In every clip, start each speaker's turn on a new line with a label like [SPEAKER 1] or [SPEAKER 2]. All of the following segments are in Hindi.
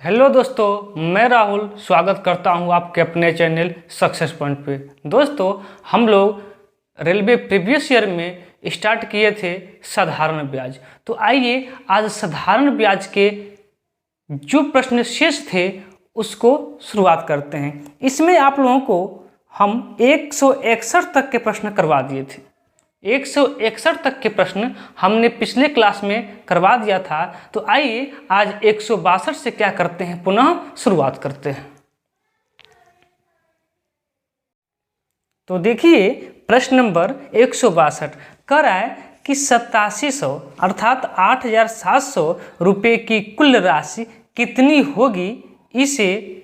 [SPEAKER 1] हेलो दोस्तों, मैं राहुल स्वागत करता हूं आपके अपने चैनल सक्सेस पॉइंट पे। दोस्तों, हम लोग रेलवे प्रीवियस ईयर में स्टार्ट किए थे साधारण ब्याज। तो आइए आज साधारण ब्याज के जो प्रश्न शेष थे उसको शुरुआत करते हैं। इसमें आप लोगों को हम 161 तक के प्रश्न करवा दिए थे। 161 तक के प्रश्न हमने पिछले क्लास में करवा दिया था। तो आइए आज 162 से क्या करते हैं, पुनः शुरुआत करते हैं। तो देखिए प्रश्न नंबर 162 कह रहा है कि 8700 अर्थात 8700 रुपये की कुल राशि कितनी होगी। इसे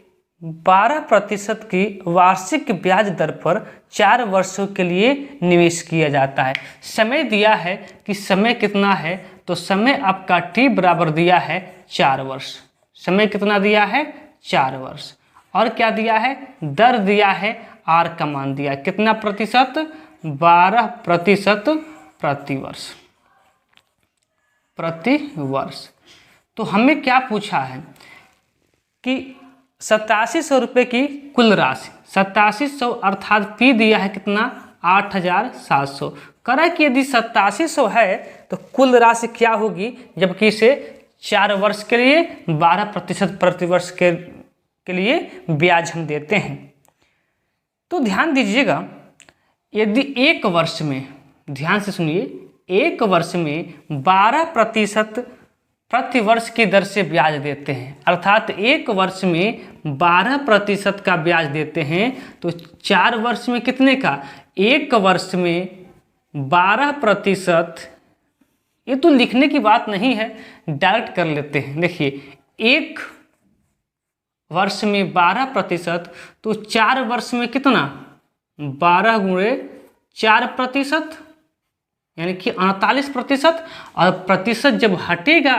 [SPEAKER 1] 12% की वार्षिक ब्याज दर पर 4 वर्षों के लिए निवेश किया जाता है। समय दिया है कि समय कितना है, तो समय आपका T बराबर दिया है 4 वर्ष। समय कितना दिया है? 4 वर्ष। और क्या दिया है? दर दिया है, R का मान दिया है कितना प्रतिशत? 12% प्रति वर्ष। प्रति वर्ष। तो हमें क्या पूछा है कि 8700 रुपये की कुल राशि, 8700 अर्थात P दिया है कितना? 8700। करा कि यदि 8700 है तो कुल राशि क्या होगी, जबकि इसे 4 वर्ष के लिए 12% प्रति वर्ष के लिए ब्याज हम देते हैं। तो ध्यान दीजिएगा, यदि एक वर्ष में, ध्यान से सुनिए, एक वर्ष में 12% प्रति वर्ष की दर से ब्याज देते हैं, अर्थात एक वर्ष में 12% का ब्याज देते हैं, तो 4 वर्ष में कितने का? एक वर्ष में 12%। ये तो लिखने की बात नहीं है, डायरेक्ट कर लेते हैं। देखिए, एक वर्ष में 12%, तो 4 वर्ष में कितना? 12 गुणे 4%, यानी कि 48%। और प्रतिशत जब हटेगा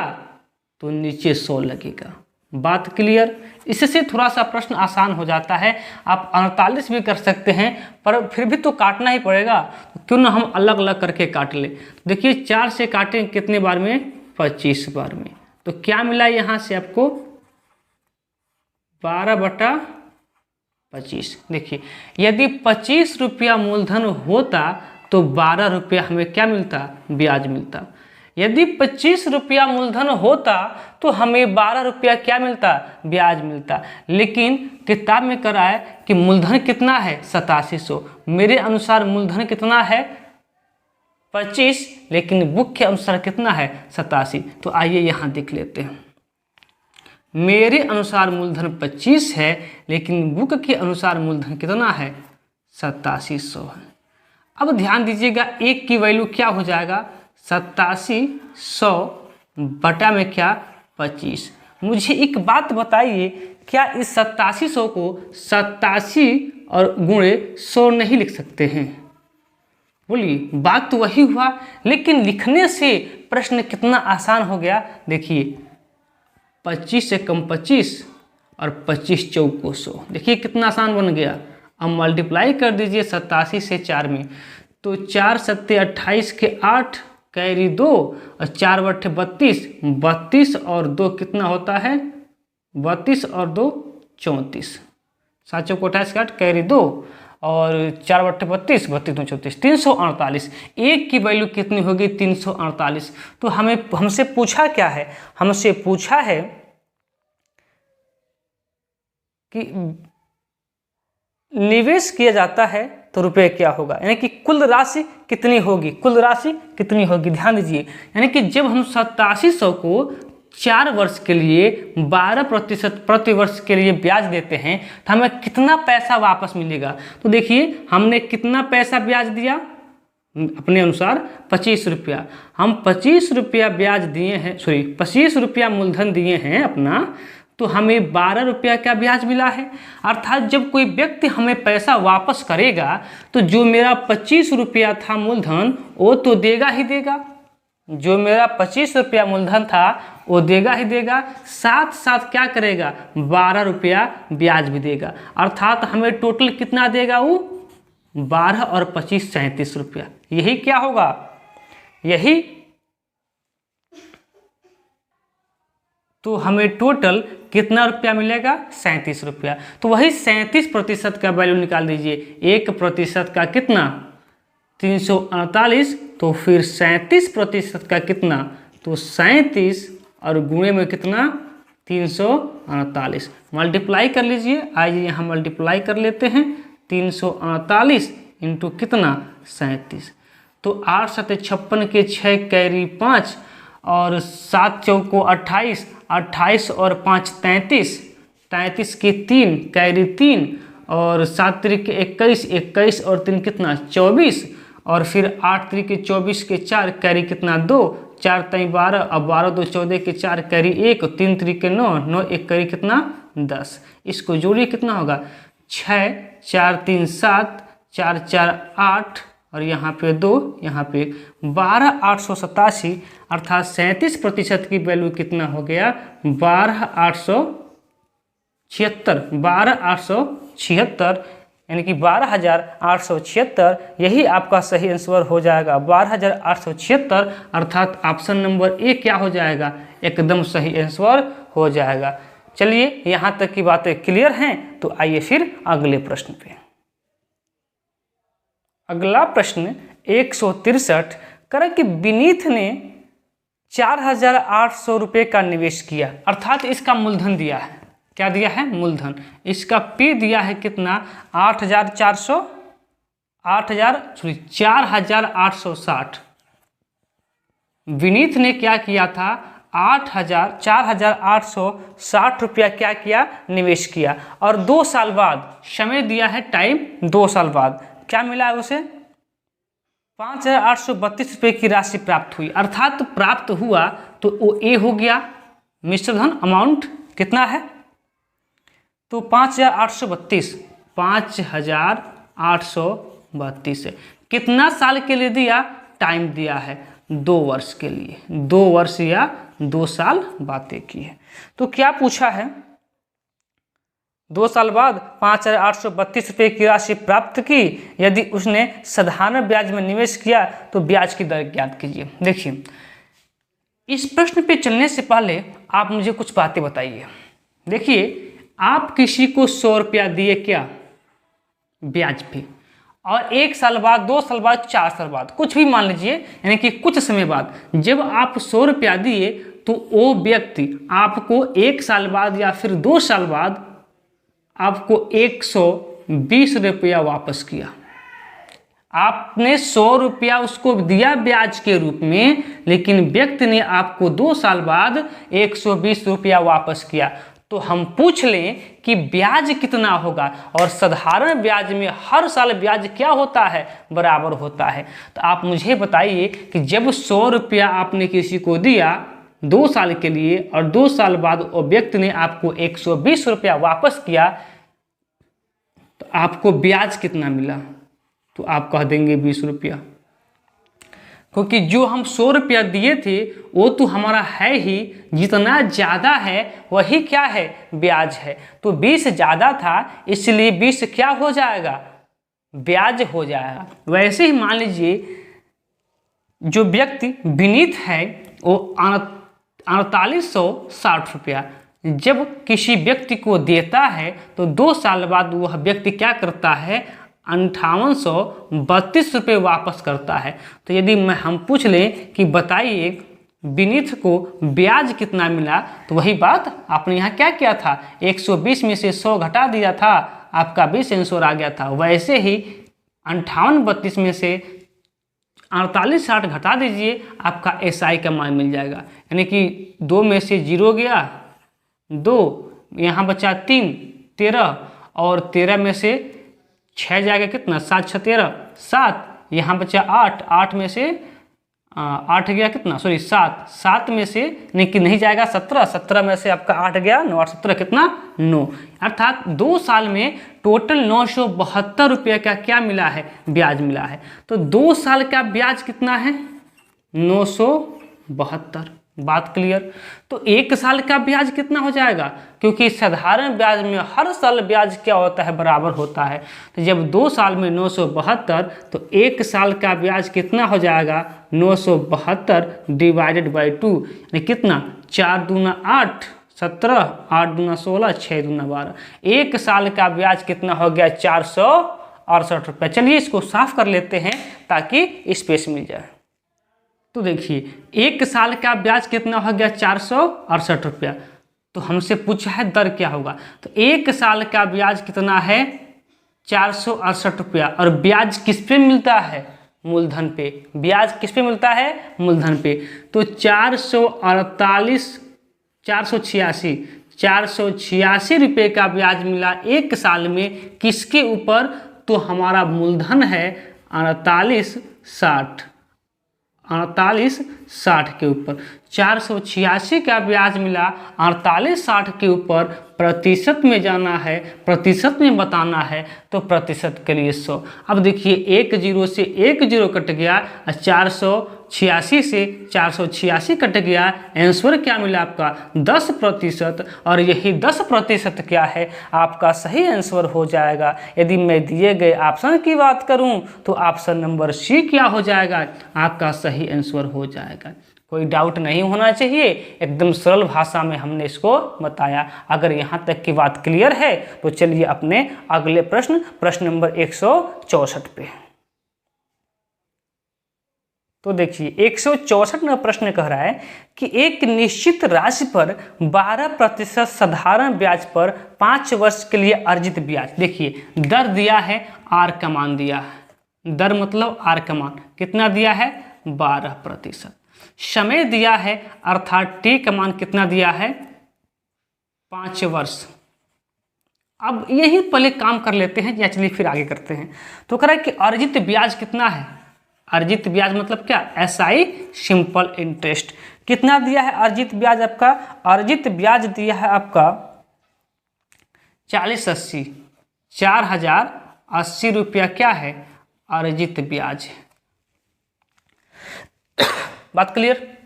[SPEAKER 1] तो नीचे 100 लगेगा। बात क्लियर? इससे थोड़ा सा प्रश्न आसान हो जाता है। आप 48 भी कर सकते हैं, पर फिर भी तो काटना ही पड़ेगा, तो क्यों ना हम अलग अलग करके काट ले। देखिए 4 से काटें कितने बार में? 25 बार में। तो क्या मिला यहाँ से आपको? 12/25। देखिए, यदि 25 रुपया मूलधन होता तो 12 रुपया हमें क्या मिलता? ब्याज मिलता। यदि 25 रुपया मूलधन होता तो हमें 12 रुपया क्या मिलता? ब्याज मिलता। लेकिन किताब में करा है कि मूलधन कितना है? 8700। मेरे अनुसार मूलधन कितना है? 25, लेकिन बुक के अनुसार कितना है? 87। तो आइए यहाँ देख लेते हैं। मेरे अनुसार मूलधन 25 है, लेकिन बुक के अनुसार मूलधन कितना है? 8700 है। अब ध्यान दीजिएगा, एक की वैल्यू क्या हो जाएगा? 8700 बटा में क्या? 25। मुझे एक बात बताइए, क्या इस 8700 को 87 और गुणे 100 नहीं लिख सकते हैं? बोलिए, बात तो वही हुआ, लेकिन लिखने से प्रश्न कितना आसान हो गया। देखिए, 25 से कम 25 और 25 चौको 100। देखिए कितना आसान बन गया। अब मल्टीप्लाई कर दीजिए 87 से 4 में, तो 4 सत्ते 28 के 8 कैरी 2 और 4 बट्ठे 32। 32 और 2 कितना होता है? 32 और 2 34। 7 चौको 28 के 8 कैरी 2 और 4 बट्ठे 32, 32 2 34, 348। एक की वैल्यू कितनी होगी? 348। तो हमसे पूछा क्या है? हमसे पूछा है कि निवेश किया जाता है तो रुपए क्या होगा, यानी कि कुल राशि कितनी होगी? कुल राशि कितनी होगी? ध्यान दीजिए, यानी कि जब हम 8700 को 4 वर्ष के लिए 12% प्रति वर्ष के लिए ब्याज देते हैं, तो हमें कितना पैसा वापस मिलेगा? तो देखिए, हमने कितना पैसा ब्याज दिया? अपने अनुसार 25 रुपया। हम 25 रुपया ब्याज दिए हैं, 25 रुपया मूलधन दिए हैं अपना, तो हमें 12 रुपया का ब्याज मिला है। अर्थात जब कोई व्यक्ति हमें पैसा वापस करेगा तो जो मेरा 25 रुपया था मूलधन, वो तो देगा ही देगा। जो मेरा 25 रुपया मूलधन था वो देगा ही देगा, साथ साथ क्या करेगा? 12 रुपया ब्याज भी देगा। अर्थात हमें टोटल कितना देगा वो? 12 और 25 37 रुपया। यही क्या होगा? यही तो हमें टोटल कितना रुपया मिलेगा? 37 रुपया। तो वही 37% का वैल्यू निकाल दीजिए। 1% का कितना? 348। तो फिर 37% का कितना? तो 37 और गुणे में कितना? 348। मल्टीप्लाई कर लीजिए। आइए यहाँ मल्टीप्लाई कर लेते हैं। 348 इंटू कितना? 37। तो 8 7 56 के 6 कैरी 5 और 7 चौको 28, 28 और 5 33, 33 के 3 कैरी 3 और 7 त्रिक 21, 21 और 3 कितना? 24 और फिर 8 त्रिक 24 के 4 कैरी कितना? 2, 4 3 12 और 12 2 14 के 4 कैरी 1, 3 त्रिक 9, 9 1 कैरी कितना? 10। इसको जोड़िए कितना होगा? 6 4 3 7 4 4 8 और यहाँ पे 2, यहाँ पे 12 887 अर्थात 37% की वैल्यू कितना हो गया? 12 876। 12 876 यानी कि 12,876 यही आपका सही आंसर हो जाएगा। 12,876 अर्थात ऑप्शन नंबर ए क्या हो जाएगा? एकदम सही आंसर हो जाएगा। चलिए यहाँ तक की बातें क्लियर हैं। तो आइए फिर अगले प्रश्न पे। अगला प्रश्न 163 करें कि विनीत ने 4,800 रुपये का निवेश किया अर्थात इसका मूलधन दिया है। क्या दिया है? मूलधन। इसका पी दिया है कितना? 4,860। विनीत ने क्या किया था? 4,860 रुपया क्या किया? निवेश किया और 2 साल बाद, समय दिया है टाइम 2 साल बाद, क्या मिला है उसे? 5,832 रुपये की राशि प्राप्त हुई अर्थात प्राप्त हुआ तो वो ए हो गया। मिश्रधन अमाउंट कितना है? तो 5,832, 5,832 है। कितना साल के लिए दिया? टाइम दिया है 2 वर्ष के लिए। 2 वर्ष या 2 साल बातें की है। तो क्या पूछा है? 2 साल बाद 5,832 रुपये की राशि प्राप्त की। यदि उसने साधारण ब्याज में निवेश किया तो ब्याज की दर ज्ञात कीजिए। देखिए, इस प्रश्न पे चलने से पहले आप मुझे कुछ बातें बताइए। देखिए, आप किसी को 100 रुपया दिए क्या? ब्याज पे, और 1 साल बाद, 2 साल बाद, 4 साल बाद, कुछ भी मान लीजिए, यानी कि कुछ समय बाद जब आप 100 रुपया दिए तो वो व्यक्ति आपको 1 साल बाद या फिर 2 साल बाद आपको 120 रुपया वापस किया। आपने 100 रुपया उसको दिया ब्याज के रूप में, लेकिन व्यक्ति ने आपको 2 साल बाद 120 रुपया वापस किया। तो हम पूछ लें कि ब्याज कितना होगा? और साधारण ब्याज में हर साल ब्याज क्या होता है? बराबर होता है। तो आप मुझे बताइए कि जब 100 रुपया आपने किसी को दिया 2 साल के लिए और 2 साल बाद वो व्यक्ति ने आपको 120 रुपया वापस किया, तो आपको ब्याज कितना मिला? तो आप कह देंगे 20 रुपया, क्योंकि जो हम 100 रुपया दिए थे वो तो हमारा है ही, जितना ज़्यादा है वही क्या है? ब्याज है। तो 20 ज़्यादा था इसलिए 20 क्या हो जाएगा? ब्याज हो जाएगा। वैसे ही मान लीजिए जो व्यक्ति विनीत है वो 4860 रुपया जब किसी व्यक्ति को देता है तो 2 साल बाद वह व्यक्ति क्या करता है? 5832 रुपये वापस करता है। तो यदि हम पूछ लें कि बताइए विनीत को ब्याज कितना मिला, तो वही बात आपने यहाँ क्या किया था? 120 में से 100 घटा दिया था, आपका 20 आंसर आ गया था। वैसे ही 5832 में से 4860 घटा दीजिए, आपका SI का मान मिल जाएगा। यानी कि 2 में से 0 गया, 2 यहाँ बचा 3, 13 और 13 में से 6 जाएगा कितना? 7 6 13, 7 यहाँ बचा 8, 8 में से 8 गया कितना? सॉरी 7, 7 में से नहीं जाएगा 17, 17 में से आपका 8 गया, 9 8 17 कितना? 9। अर्थात 2 साल में टोटल 972 रुपये का क्या मिला है? ब्याज मिला है। तो 2 साल का ब्याज कितना है? 972। बात क्लियर? तो 1 साल का ब्याज कितना हो जाएगा? क्योंकि साधारण ब्याज में हर साल ब्याज क्या होता है? बराबर होता है। तो जब 2 साल में 972 तो 1 साल का ब्याज कितना हो जाएगा? 972 डिवाइडेड बाई 2 यानी कितना? 4 दूना 8, 17, 8 दूना 16, 6 दूना 12। 1 साल का ब्याज कितना हो गया? 468 रुपया। चलिए इसको साफ कर लेते हैं ताकि स्पेस मिल जाए। तो देखिए 1 साल का ब्याज कितना हो गया? 468 रुपया। तो हमसे पूछा है दर क्या होगा, तो 1 साल का ब्याज कितना है? 468 रुपया। और ब्याज किस पे मिलता है? मूलधन पे। ब्याज किस पे मिलता है? मूलधन पे। तो 486 रुपये का ब्याज मिला 1 साल में। किसके ऊपर? तो हमारा मूलधन है 4860 के ऊपर। 486 का ब्याज मिला 4860 के ऊपर। प्रतिशत में जाना है, प्रतिशत में बताना है, तो प्रतिशत के लिए 100। अब देखिए 1 जीरो से 1 जीरो कट गया, 486 से 486 कट गया। आंसर क्या मिला आपका? 10%। और यही 10% क्या है? आपका सही आंसर हो जाएगा। यदि मैं दिए गए ऑप्शन की बात करूं तो ऑप्शन नंबर सी क्या हो जाएगा? आपका सही आंसर हो जाएगा। कोई डाउट नहीं होना चाहिए, एकदम सरल भाषा में हमने इसको बताया। अगर यहाँ तक की बात क्लियर है तो चलिए अपने अगले प्रश्न नंबर 164 पे। तो देखिए 164 नंबर प्रश्न कह रहा है कि एक निश्चित राशि पर 12% साधारण ब्याज पर 5 वर्ष के लिए अर्जित ब्याज। देखिए दर दिया है, आर का मान दिया है। दर मतलब आर का मान कितना दिया है? 12%। समय दिया है अर्थात टी का मान कितना दिया है? 5 वर्ष। अब यही पहले काम कर लेते हैं या चलिए फिर आगे करते हैं। तो कह रहा है कि अर्जित ब्याज कितना है? अर्जित ब्याज मतलब क्या? SI simple interest. कितना दिया है अर्जित ब्याज आपका? अर्जित ब्याज दिया है आपका 4080, 4080 रुपया क्या है? अर्जित ब्याज। बात क्लियर?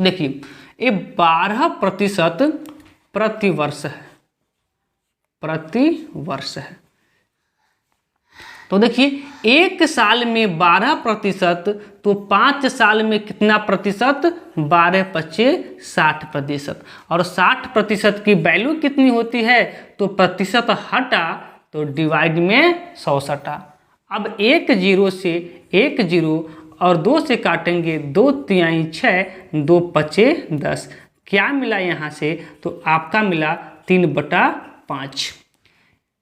[SPEAKER 1] देखिए ये 12% प्रति वर्ष है, प्रति वर्ष है। तो देखिए 1 साल में 12%, तो 5 साल में कितना प्रतिशत? 12 × 60%। और 60% की वैल्यू कितनी होती है? तो प्रतिशत हटा तो डिवाइड में 100 सटा। अब 1 जीरो से 1 जीरो और 2 से काटेंगे, 2 तिहाई 6, 2 पचे 10। क्या मिला यहाँ से? तो आपका मिला 3/5।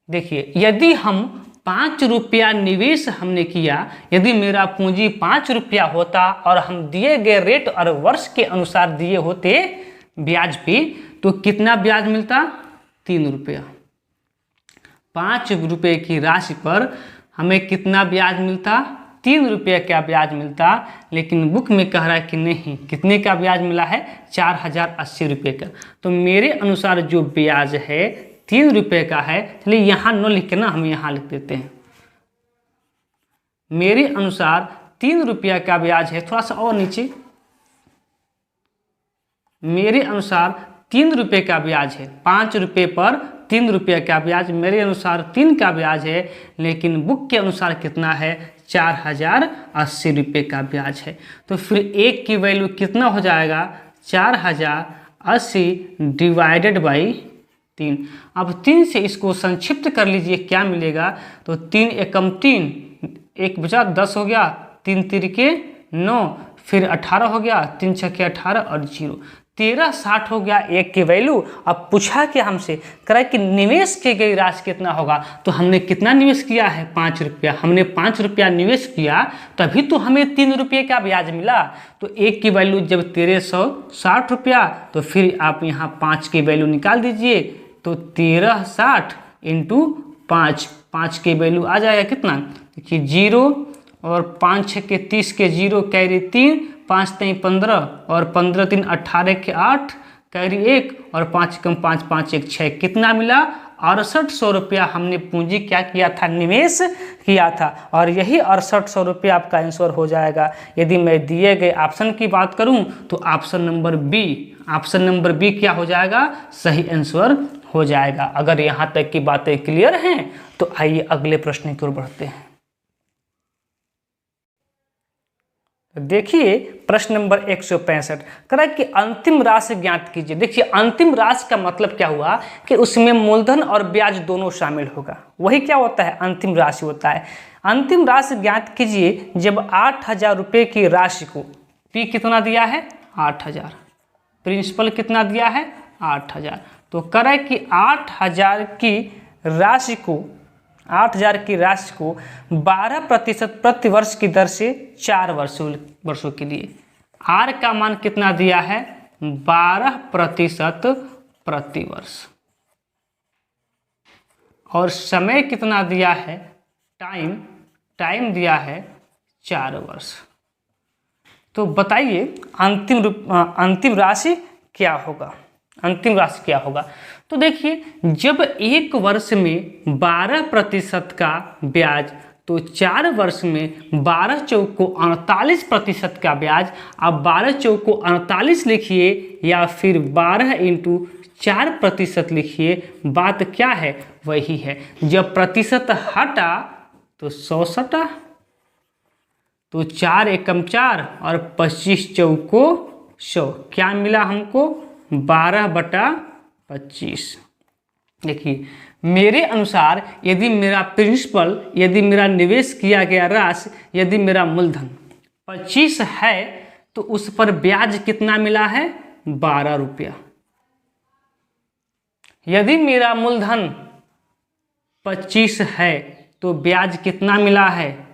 [SPEAKER 1] देखिए यदि हम 5 रुपया निवेश हमने किया, यदि मेरा पूंजी 5 रुपया होता और हम दिए गए रेट और वर्ष के अनुसार दिए होते ब्याज पे, तो कितना ब्याज मिलता? 3 रुपया। 5 रुपये की राशि पर हमें कितना ब्याज मिलता? 3 रुपये का ब्याज मिलता। लेकिन बुक में कह रहा है कि नहीं, कितने का ब्याज मिला है? 4080 रुपये का। तो मेरे अनुसार जो ब्याज है 3 रुपये का है। चलिए यहाँ न लिख के ना हम यहाँ लिख देते हैं। मेरे अनुसार 3 रुपया का ब्याज है। थोड़ा सा और नीचे, मेरे अनुसार 3 रुपये का ब्याज है। 5 रुपये पर 3 रुपये का ब्याज मेरे अनुसार 3 का ब्याज है। लेकिन बुक के अनुसार कितना है? 4080 रुपये का ब्याज है। तो फिर 1 की वैल्यू कितना हो जाएगा? 4080 डिवाइडेड बाई 3। अब 3 से इसको संक्षिप्त कर लीजिए, क्या मिलेगा? तो 3 एकम 3, 1 बचा 10 हो गया, 3 तिरके 9, फिर 18 हो गया, 3 छक्के 18 और 0, 1360 हो गया 1 की वैल्यू। अब पूछा कि हमसे करा कि निवेश की गई राशि कितना होगा। तो हमने कितना निवेश किया है? 5 रुपया। हमने 5 रुपया निवेश किया तभी तो हमें 3 रुपये का ब्याज मिला। तो 1 की वैल्यू जब 1360 रुपया, तो फिर आप यहाँ 5 की वैल्यू निकाल दीजिए। तो 1360 इंटू 5 की वैल्यू आ जाएगा कितना? देखिए 0 और 5 6 के 30 के 0 कैरी 3, 5 3 15 और 15 3 18 के 8 कैरी 1 और 5 कम 5 5 1 6। कितना मिला? 6800 रुपया हमने पूंजी क्या किया था? निवेश किया था। और यही 6800 रुपया आपका आंसर हो जाएगा। यदि मैं दिए गए ऑप्शन की बात करूं तो ऑप्शन नंबर बी क्या हो जाएगा? सही आंसर हो जाएगा। अगर यहाँ तक की बातें क्लियर हैं तो आइए अगले प्रश्न की ओर बढ़ते हैं। तो देखिए प्रश्न नंबर 165 करा कि अंतिम राशि ज्ञात कीजिए। देखिए अंतिम राशि का मतलब क्या हुआ कि उसमें मूलधन और ब्याज दोनों शामिल होगा, वही क्या होता है अंतिम राशि होता है। अंतिम राशि ज्ञात कीजिए जब 8,000 रुपये की राशि को, पी कितना दिया है 8,000, प्रिंसिपल कितना दिया है 8,000, तो करें कि 8,000 की राशि को 12% प्रति वर्ष की दर से 4 वर्षों के लिए, आर का मान कितना दिया है 12% प्रति वर्ष, और समय कितना दिया है टाइम दिया है 4 वर्ष। तो बताइए अंतिम राशि क्या होगा, अंतिम राशि क्या होगा। तो देखिए जब एक वर्ष में 12% का ब्याज, तो 4 वर्ष में 12 चौको 48% का ब्याज। अब 12 चौको 48 लिखिए या फिर 12 × 4% लिखिए, बात क्या है वही है। जब प्रतिशत हटा तो 100 सटा, तो 4 एकम 4 और 25 चौको 100, क्या मिला हमको 12/25। देखिए मेरे अनुसार यदि मेरा प्रिंसिपल, यदि मेरा निवेश किया गया राशि, यदि मेरा मूलधन 25 है तो उस पर ब्याज कितना मिला है 12 रुपया। यदि मेरा मूलधन 25 है तो ब्याज कितना मिला है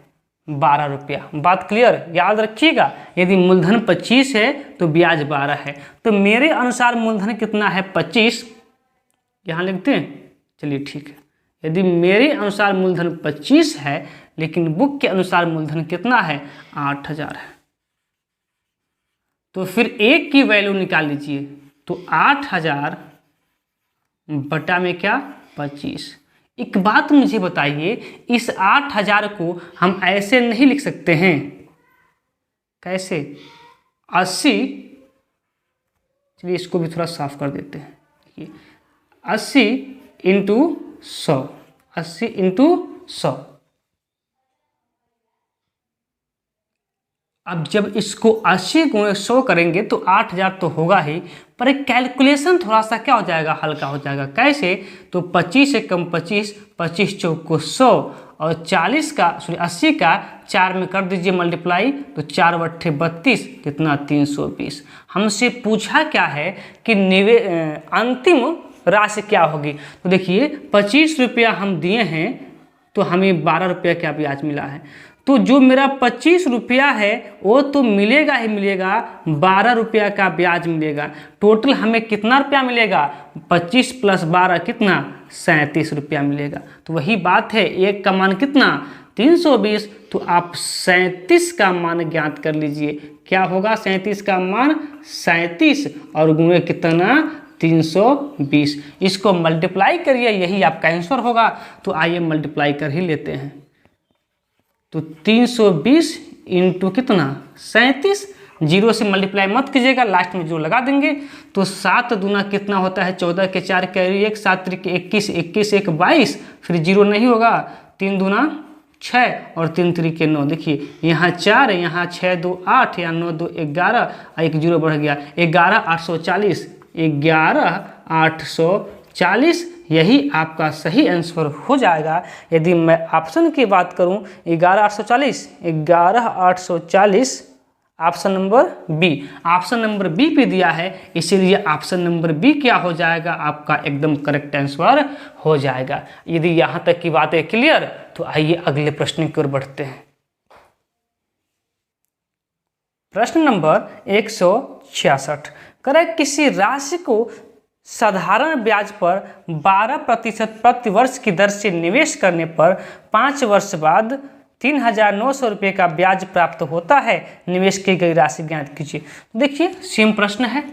[SPEAKER 1] 12 रुपया। बात क्लियर, याद रखिएगा, यदि मूलधन 25 है तो ब्याज 12 है। तो मेरे अनुसार मूलधन कितना है 25, यहाँ लिखते हैं, चलिए ठीक है। यदि मेरे अनुसार मूलधन 25 है लेकिन बुक के अनुसार मूलधन कितना है 8,000 है, तो फिर एक की वैल्यू निकाल लीजिए, तो 8,000 बटा में क्या 25। एक बात मुझे बताइए, इस 8,000 को हम ऐसे नहीं लिख सकते हैं, कैसे 80, चलिए इसको भी थोड़ा साफ कर देते हैं। देखिए 80 × 100, 80 × 100। अब जब इसको 80 × 100 करेंगे तो 8,000 तो होगा ही, पर एक कैलकुलेशन थोड़ा सा क्या हो जाएगा, हल्का हो जाएगा। कैसे, तो 25 एकम 25, 25 चौको 100 और 40 का 80 का 4 में कर दीजिए मल्टीप्लाई, तो 4/32 कितना 320। हमसे पूछा क्या है कि अंतिम राशि क्या होगी। तो देखिए 25 रुपया हम दिए हैं तो हमें 12 रुपया क्या ब्याज मिला है, तो जो मेरा 25 रुपया है वो तो मिलेगा ही मिलेगा, 12 रुपया का ब्याज मिलेगा। टोटल हमें कितना रुपया मिलेगा 25 + 12 कितना 37 रुपया मिलेगा। तो वही बात है, एक का मान कितना 320, तो आप 37 का मान ज्ञात कर लीजिए। क्या होगा 37 का मान 37 और गुणे कितना 320। इसको मल्टीप्लाई करिए, यही आपका आंसर होगा। तो आइए मल्टीप्लाई कर ही लेते हैं। तो 320 × कितना 37, 0 से मल्टीप्लाई मत कीजिएगा, लास्ट में 0 लगा देंगे। तो 7 दूना कितना होता है 14 के 4 कैरी 1, 7 × 21, 21 1 22, फिर 0 नहीं होगा, 3 दूना 6 और 3 3 के 9। देखिए यहाँ 4, यहाँ 6 2 8, यहाँ 9 2 11, 1 0 बढ़ गया 11,840, 11,840 यही आपका सही आंसर हो जाएगा। यदि मैं ऑप्शन की बात करूं 11,840 option number B, option number B पे दिया है, इसीलिए ऑप्शन नंबर बी क्या हो जाएगा आपका एकदम करेक्ट आंसर हो जाएगा। यदि यहाँ तक की बात है क्लियर, तो आइए अगले प्रश्न की ओर बढ़ते हैं। प्रश्न नंबर 166 करें किसी राशि को साधारण ब्याज पर 12% प्रति वर्ष की दर से निवेश करने पर 5 वर्ष बाद 3,900 रुपये का ब्याज प्राप्त होता है, निवेश की गई राशि ज्ञात कीजिए। देखिए सेम प्रश्न है,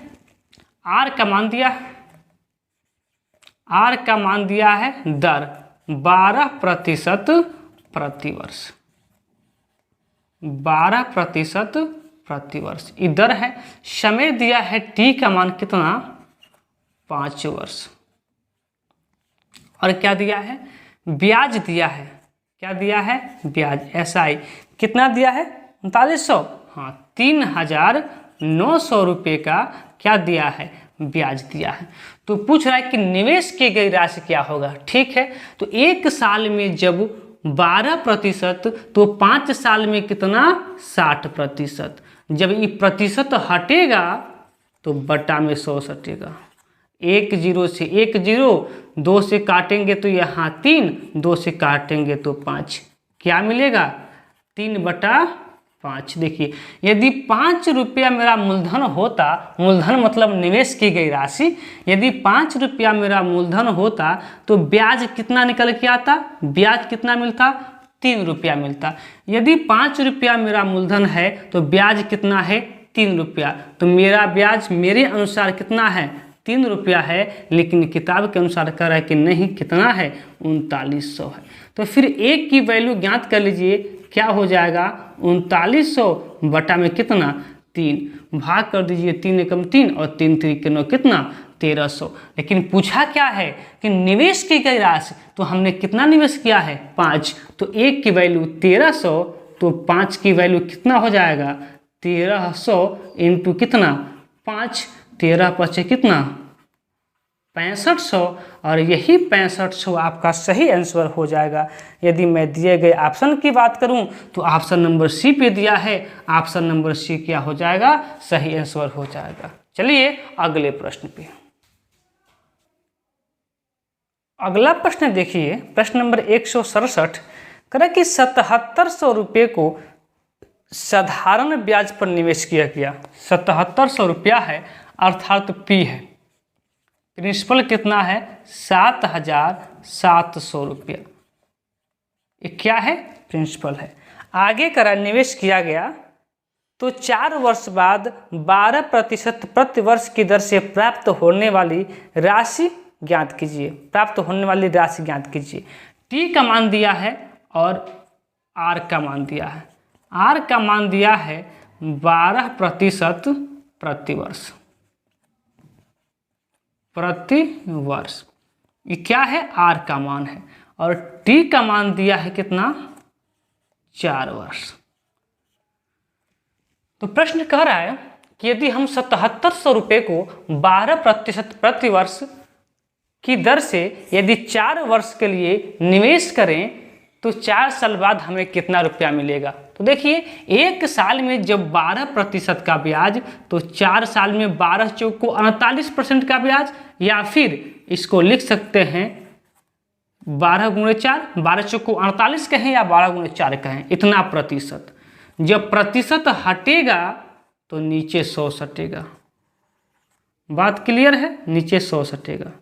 [SPEAKER 1] आर का मान दिया है, आर का मान दिया है दर 12% प्रति वर्ष, 12% प्रति वर्ष इधर है। समय दिया है टी का मान कितना 5 वर्ष, और क्या दिया है ब्याज दिया है, क्या दिया है ब्याज SI कितना दिया है 3900, हाँ 3,900 रुपये का क्या दिया है, ब्याज दिया है। तो पूछ रहा है कि निवेश की गई राशि क्या होगा। ठीक है, तो एक साल में जब 12% तो 5 साल में कितना, 60%। जब ये प्रतिशत हटेगा तो बटा में 100 सटेगा। 1 0 से 1 0, 2 से काटेंगे तो यहाँ 3, 2 से काटेंगे तो 5, क्या मिलेगा 3/5। देखिए यदि 5 रुपया मेरा मूलधन होता, मूलधन मतलब निवेश की गई राशि, यदि 5 रुपया मेरा मूलधन होता तो ब्याज कितना निकल के आता, ब्याज कितना मिलता, 3 रुपया मिलता। यदि 5 रुपया मेरा मूलधन है तो ब्याज कितना है, 3 रुपया। तो मेरा ब्याज मेरे अनुसार कितना है, 3 रुपया है, लेकिन किताब के अनुसार कह रहा है कि नहीं, कितना है, 3900 है। तो फिर एक की वैल्यू ज्ञात कर लीजिए, क्या हो जाएगा 3900 बटा में कितना 3, भाग कर दीजिए 3 एकम 3 और 3 3 के 9 कितना 1300। लेकिन पूछा क्या है कि निवेश की गई राशि, तो हमने कितना निवेश किया है 5, तो 1 की वैल्यू 1300, तो 5 की वैल्यू कितना हो जाएगा 1300 इंटू कितना 5, 13 पचे कितना 6500, और यही 6500 आपका सही आंसर हो जाएगा। यदि मैं दिए गए ऑप्शन की बात करूं तो ऑप्शन नंबर सी पे दिया है, ऑप्शन नंबर सी क्या हो जाएगा, सही आंसर हो जाएगा। चलिए अगले प्रश्न पे। अगला प्रश्न देखिए, प्रश्न नंबर 167 करें कि 7700 रुपये को साधारण ब्याज पर निवेश किया गया। 7700 रुपया है अर्थात पी है, प्रिंसिपल कितना है 7700 रुपया, ये क्या है प्रिंसिपल है। आगे करा निवेश किया गया तो 4 वर्ष बाद 12% प्रति वर्ष की दर से प्राप्त होने वाली राशि ज्ञात कीजिए। प्राप्त होने वाली राशि ज्ञात कीजिए। टी का मान दिया है और आर का मान दिया है। आर का मान दिया है 12% प्रति वर्ष, प्रति वर्ष, ये क्या है आर का मान है, और टी का मान दिया है कितना 4 वर्ष। तो प्रश्न कह रहा है कि यदि हम 7700 रुपये को 12% प्रति वर्ष की दर से यदि 4 वर्ष के लिए निवेश करें तो 4 साल बाद हमें कितना रुपया मिलेगा। तो देखिए 1 साल में जब 12% का ब्याज, तो 4 साल में 12 चौक को 48% का ब्याज, या फिर इसको लिख सकते हैं 12 गुणे 4, 12 चौक को 48 कहें या 12 गुणे 4 कहें, इतना प्रतिशत। जब प्रतिशत हटेगा तो नीचे 100 सटेगा। बात क्लियर है, नीचे 100 सटेगा।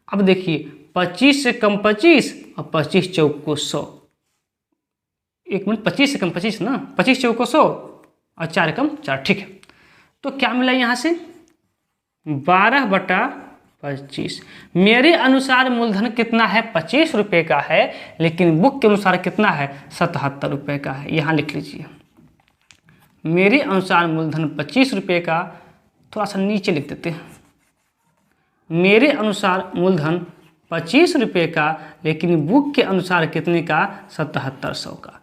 [SPEAKER 1] अब देखिए 25 से कम 25 और 25 चौक को 100, 1 मिनट 25 से कम 25 ना, 25 चौक को 100 और 4 कम 4, ठीक है। तो क्या मिला यहाँ से 12/25। मेरे अनुसार मूलधन कितना है 25 रुपये का है, लेकिन बुक के अनुसार कितना है 77 रुपये का है। यहाँ लिख लीजिए मेरे अनुसार मूलधन 25 रुपये का, थोड़ा सा नीचे लिख देते हैं, मेरे अनुसार मूलधन 25 रुपये का, लेकिन बुक के अनुसार कितने का 7700 का।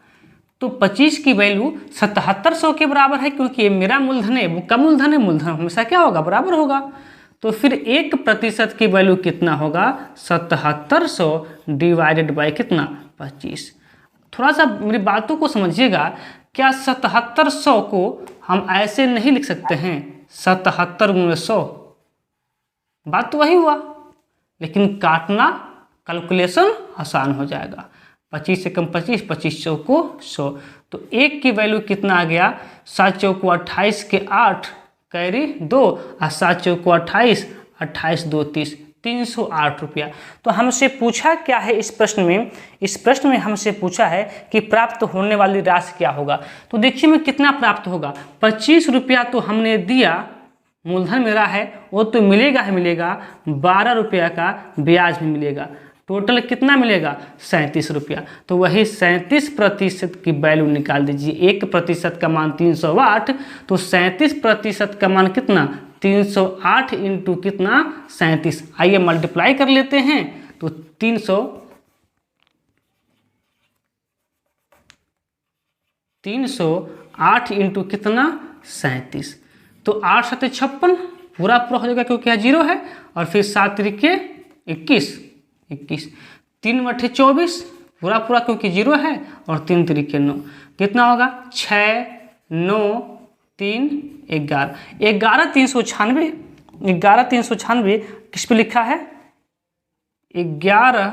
[SPEAKER 1] तो 25 की वैल्यू 7700 के बराबर है, क्योंकि ये मेरा मूलधन है, बुक का मूलधन है, मूलधन हमेशा क्या होगा बराबर होगा। तो फिर 1% की वैल्यू कितना होगा 7700 डिवाइडेड बाय कितना 25। थोड़ा सा मेरी बातों को समझिएगा, क्या 7700 को हम ऐसे नहीं लिख सकते हैं 77 गुणे 100, बात तो वही हुआ, लेकिन काटना कैलकुलेशन आसान हो जाएगा। 25 से कम 25, 25 चौक को 100, तो 1 की वैल्यू कितना आ गया 7 चौक को 28 के 8 कैरी 2 और 7 चौक को 28, 28 2 30, 308 रुपया। तो हमसे पूछा क्या है इस प्रश्न में, इस प्रश्न में हमसे पूछा है कि प्राप्त होने वाली राशि क्या होगा। तो देखिए मैं कितना प्राप्त होगा, 25 रुपया तो हमने दिया, मूलधन मेरा है वो तो मिलेगा ही मिलेगा, 12 रुपया का ब्याज भी मिलेगा, टोटल कितना मिलेगा 37 रुपया। तो वही 37% की वैल्यू निकाल दीजिए। 1% का मान 308, तो 37% का मान कितना 308 इंटू कितना 37। आइए मल्टीप्लाई कर लेते हैं, तो 300 308 इंटू कितना 37। तो 8 7 56 पूरा पूरा हो जाएगा क्योंकि यहाँ 0 है, और फिर 7 त्रिके 21, 3 बटे 24 पूरा पूरा क्योंकि 0 है, और 3 त्रिके 9 कितना होगा 6 9 3 11 396। 396 किस पे लिखा है 11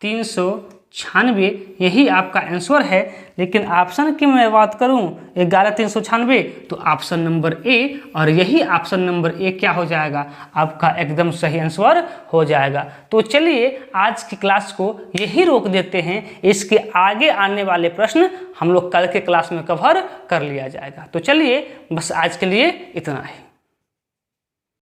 [SPEAKER 1] 396, यही आपका आंसर है। लेकिन ऑप्शन की मैं बात करूं 11 396 तो ऑप्शन नंबर ए, और यही ऑप्शन नंबर ए क्या हो जाएगा आपका एकदम सही आंसर हो जाएगा। तो चलिए आज की क्लास को यही रोक देते हैं, इसके आगे आने वाले प्रश्न हम लोग कल के क्लास में कवर कर लिया जाएगा। तो चलिए बस आज के लिए इतना ही।